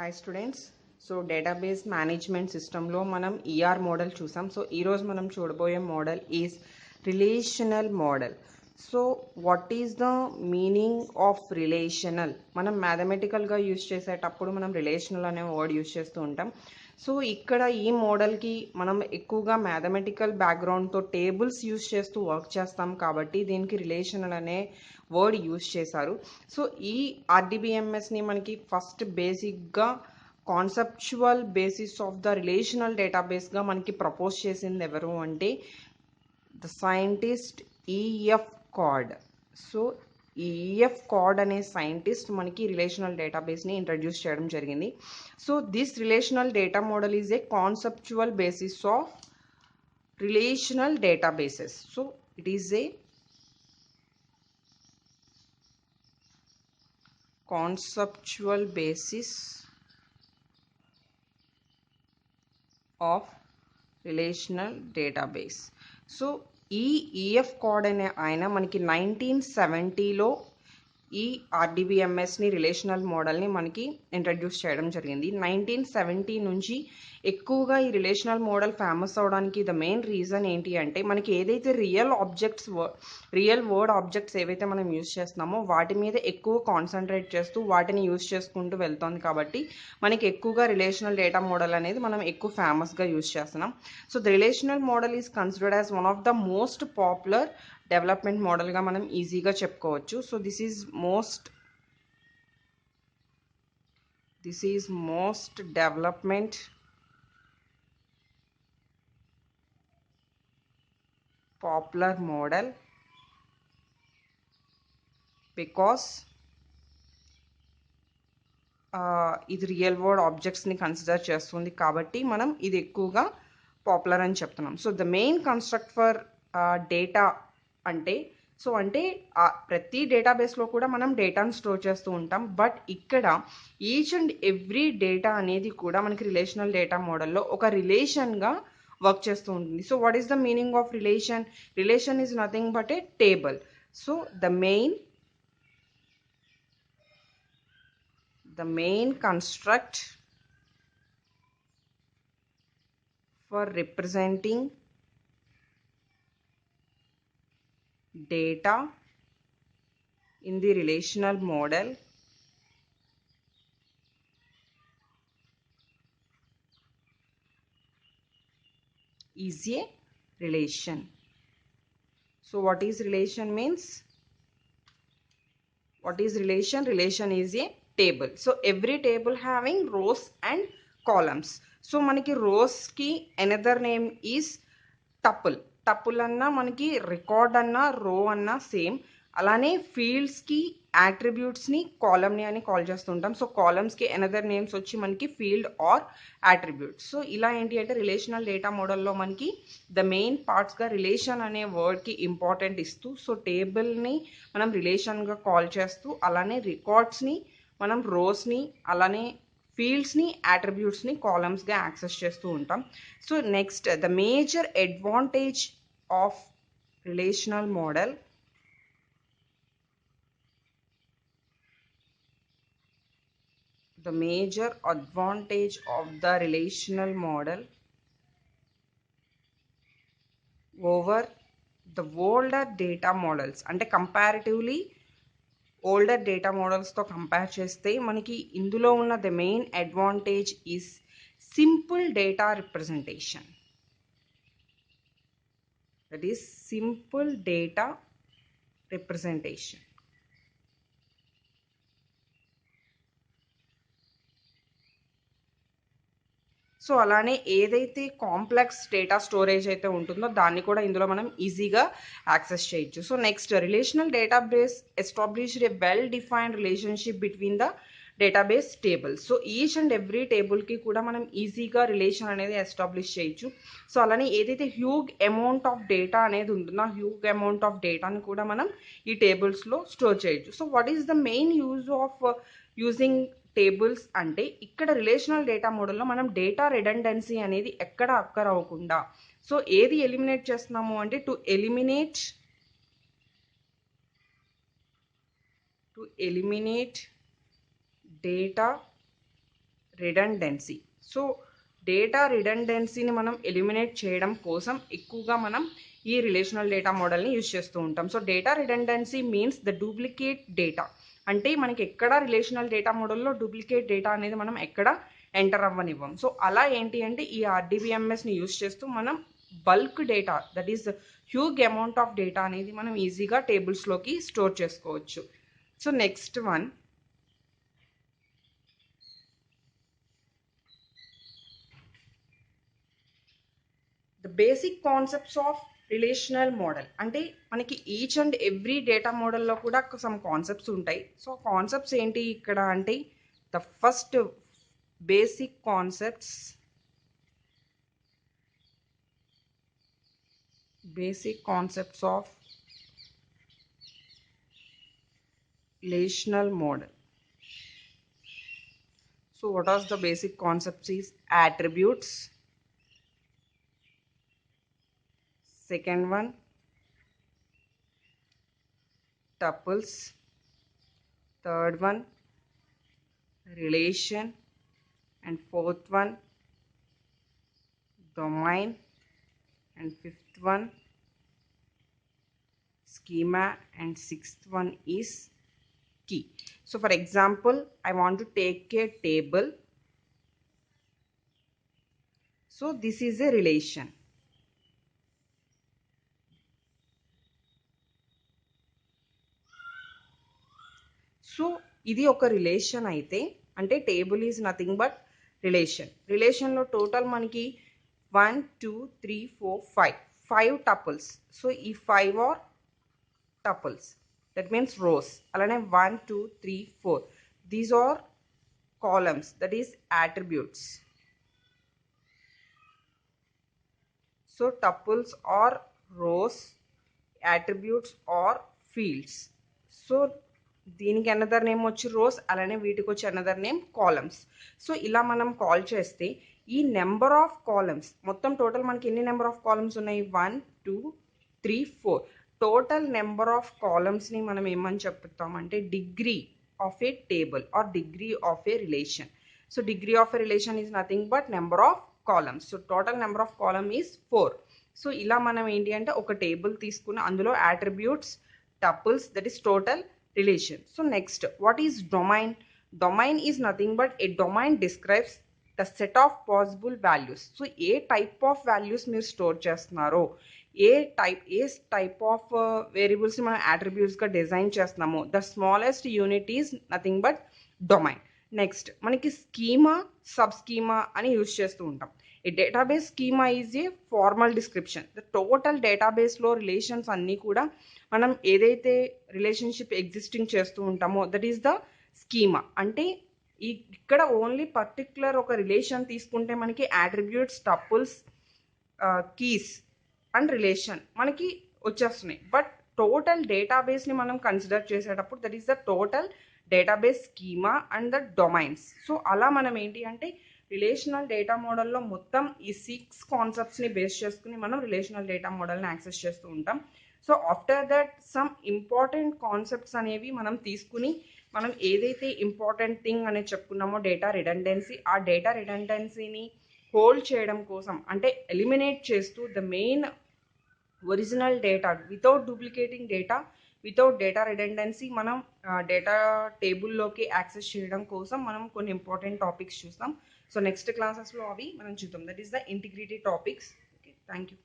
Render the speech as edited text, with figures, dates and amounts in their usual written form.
Hi students. So database management సిస్టంలో మనం ER model చూసాం. సో ఈరోజు మనం చూడబోయే model is relational model. So what is the meaning of relational? మనం మ్యాథమెటికల్గా యూజ్ చేసేటప్పుడు మనం రిలేషనల్ అనే వర్డ్ యూజ్ చేస్తూ ఉంటాం. సో ఇక్కడ ఈ మోడల్కి మనం ఎక్కువగా మ్యాథమెటికల్ బ్యాక్గ్రౌండ్తో టేబుల్స్ యూజ్ చేస్తూ వర్క్ చేస్తాం కాబట్టి దీనికి రిలేషనల్ అనే వర్డ్ యూజ్ చేశారు. సో ఈ ఆర్డిబిఎంఎస్ని మనకి ఫస్ట్ బేసిక్గా conceptual basis of the relational డేటాబేస్గా మనకి ప్రపోజ్ చేసింది ఎవరు అంటే the scientist EF Codd. So ఈ ఈఎఫ్ కార్డ్ అనే సైంటిస్ట్ మనకి రిలేషనల్ డేటాబేస్ని ఇంట్రడ్యూస్ చేయడం జరిగింది. So this relational data model is a conceptual basis of relational databases. So it is a conceptual basis of relational database. So ఈ EF Codd అనే ఆయన మనకి 1970లో ఈ ఆర్డిబిఎంఎస్ని రిలేషనల్ మోడల్ని మనకి ఇంట్రడ్యూస్ చేయడం జరిగింది. 1970 నుంచి ఎక్కువగా ఈ రిలేషనల్ మోడల్ ఫేమస్ అవడానికి ద మెయిన్ రీజన్ ఏంటి అంటే మనకి ఏదైతే రియల్ వరల్డ్ ఆబ్జెక్ట్స్ ఏవైతే మనం యూజ్ చేస్తున్నామో వాటి మీద ఎక్కువ కాన్సన్ట్రేట్ చేస్తూ వాటిని యూజ్ చేసుకుంటూ వెళ్తుంది కాబట్టి మనకి ఎక్కువగా రిలేషనల్ డేటా మోడల్ అనేది మనం ఎక్కువ ఫేమస్గా యూజ్ చేస్తున్నాం. So the relational model is considered as one of the most popular development మోడల్గా మనం ఈజీగా చెప్పుకోవచ్చు. So this is most development popular model because ఇది రియల్ వరల్డ్ ఆబ్జెక్ట్స్ని కన్సిడర్ చేస్తుంది కాబట్టి మనం ఇది ఎక్కువగా పాపులర్ అని చెప్తున్నాం. So the main construct for data అంటే ప్రతి డేటాబేస్లో కూడా మనం డేటాను స్టోర్ చేస్తూ ఉంటాం. బట్ ఇక్కడ ఈచ్ అండ్ ఎవ్రీ డేటా అనేది కూడా మనకి రిలేషనల్ డేటా మోడల్లో ఒక రిలేషన్గా వర్క్ చేస్తూ ఉంటుంది. So what is the meaning of relation? Relation is nothing but A table. So the main construct for representing data in the relational model is a relation. So what is relation means? What is relation? Relation is a table. So every table having rows and columns. So మనకి rows కి another name is tuple. tuple అన్నా మనకి record అన్నా రో అన్నా same. అలానే ఫీల్డ్స్కి యాట్రిబ్యూట్స్ని కాలమ్ని అని call చేస్తుంటాం. సో కాలమ్స్కి అనదర్ నేమ్స్ వచ్చి మనకి ఫీల్డ్ ఆర్ యాట్రిబ్యూట్స్. సో ఇలా ఏంటి అంటే రిలేషనల్ డేటా మోడల్లో మనకి ద మెయిన్ పార్ట్స్గా రిలేషన్ అనే వర్డ్కి ఇంపార్టెంట్ ఇస్తూ సో టేబుల్ని మనం రిలేషన్గా కాల్ చేస్తూ అలానే రికార్డ్స్ని మనం రోస్ని అలానే ఫీల్డ్స్ని యాట్రిబ్యూట్స్ని కాలమ్స్గా యాక్సెస్ చేస్తూ ఉంటాం. So next the major advantage of relational model over the older data models అంటే కంపారిటివ్లీ ఓల్డర్ డేటా మోడల్స్తో కంపేర్ చేస్తే మనకి ఇందులో ఉన్న the main advantage is simple data representation. That is simple data representation. So అలానే ఏదైతే complex data storage అయితే ఉంటుందో దాన్ని కూడా ఇందులో మనం ఈజీగా యాక్సెస్ చేయొచ్చు. So next relational database established a well defined relationship between the database tables. So each and every టేబుల్కి కూడా మనం ఈజీగా రిలేషన్ అనేది ఎస్టాబ్లిష్ చేయొచ్చు. సో అలానే ఏదైతే హ్యూజ్ అమౌంట్ ఆఫ్ డేటా అనేది ఉంటుందో ఆ హ్యూజ్ అమౌంట్ ఆఫ్ డేటాని కూడా మనం ఈ టేబుల్స్లో స్టోర్ చేయొచ్చు. So what is the main use of using tables అంటే ఇక్కడ రిలేషనల్ డేటా మోడల్లో మనం డేటా రిడెండెన్సీ అనేది ఎక్కడ అక్కర్ అవ్వకుండా సో ఏది ఎలిమినేట్ చేస్తున్నాము అంటే to eliminate data redundancy. So data రిడండెన్సీని మనం ఎలిమినేట్ చేయడం కోసం ఎక్కువగా మనం ఈ రిలేషనల్ డేటా మోడల్ని యూజ్ చేస్తూ ఉంటాం. So data redundancy means the duplicate data. అంటే మనకి ఎక్కడ రిలేషనల్ డేటా మోడల్లో డూప్లికేట్ డేటా అనేది మనం ఎక్కడ ఎంటర్ అవ్వనివ్వం. సో అలా ఏంటి అంటే ఈ ఆర్డీబీఎంఎస్ని యూజ్ చేస్తూ మనం bulk data, that is huge amount of data అనేది మనం ఈజీగా టేబుల్స్లోకి స్టోర్ చేసుకోవచ్చు. So next one, the basic concepts of relational model. అంటే మనకి ఈచ్ అండ్ ఎవ్రీ డేటా మోడల్లో కూడా సమ్ కాన్సెప్ట్స్ ఉంటాయి. సో కాన్సెప్ట్స్ ఏంటి ఇక్కడ అంటే the first basic concepts, of relational model. So what are the basic concepts is attributes, second one tuples, third one relation, and fourth one domain, and fifth one schema, and sixth one is key. So for example, I want to take a table. So this is a relation. So ఇది ఒక relation అయితే, అంటే table is nothing but relation. రిలేషన్లో total మనకి 1 2 3 4 5 tuples. So ఈ 5 are tuples, that means rows. అలానే 1 2 3 4 these are columns, that is attributes. So tuples are rows, attributes are fields. So దీనికి another name వచ్చి రోస్, అలానే వీటికి వచ్చి అనదర్ నేమ్ కాలమ్స్. సో ఇలా మనం కాల్ చేస్తే ఈ నెంబర్ ఆఫ్ కాలమ్స్ మొత్తం టోటల్ మనకి ఎన్ని నెంబర్ ఆఫ్ కాలమ్స్ ఉన్నాయి? 1 2 3 4. టోటల్ నెంబర్ ఆఫ్ కాలమ్స్ని మనం ఏమని చెప్తామంటే degree of a table or degree of a relation. So degree of a relation is nothing but number of columns. So total number of column is 4. So ఇలా మనం ఏంటి అంటే ఒక table తీసుకుని అందులో attributes, tuples, that is total relation. So next, what is domain? Domain is nothing but a domain describes the set of possible values. So a type of values మీరు store చేస్తున్నారో, a type of వేరియబుల్స్ని మనం అట్రిబ్యూట్స్గా design చేస్తున్నామో, the smallest unit is nothing but domain. Next మనకి schema, sub schema అని use చేస్తూ ఉంటాం. A database schema is a formal description. The total డేటాబేస్లో రిలేషన్స్ అన్నీ కూడా మనం ఏదైతే రిలేషన్షిప్ ఎగ్జిస్టింగ్ చేస్తూ ఉంటామో దట్ ఈస్ ద స్కీమా. అంటే ఇక్కడ ఓన్లీ పర్టిక్యులర్ ఒక రిలేషన్ తీసుకుంటే మనకి attributes, tuples, keys and relation మనకి వచ్చేస్తున్నాయి. బట్ టోటల్ డేటాబేస్ని మనం కన్సిడర్ చేసేటప్పుడు that is the total database schema and the domains. So అలా మనం ఏంటి అంటే రిలేషనల్ డేటా మోడల్లో మొత్తం ఈ 6 కాన్సెప్ట్స్ని బేస్ చేసుకుని మనం రిలేషనల్ డేటా మోడల్ని యాక్సెస్ చేస్తూ ఉంటాం. So after that some important concepts అనేవి మనం తీసుకుని మనం ఏదైతే ఇంపార్టెంట్ థింగ్ అనేది చెప్పుకున్నామో డేటా రిడండెన్సీ, ఆ డేటా రిడండెన్సీని హోల్డ్ చేయడం కోసం అంటే ఎలిమినేట్ చేస్తూ the main original data without duplicating data, without data redundancy మనం డేటా టేబుల్లోకి యాక్సెస్ చేయడం కోసం మనం కొన్ని ఇంపార్టెంట్ టాపిక్స్ చూస్తాం. సో నెక్స్ట్ క్లాసెస్లో అవి మనం చూద్దాం. That is the integrity topics. Okay, thank you.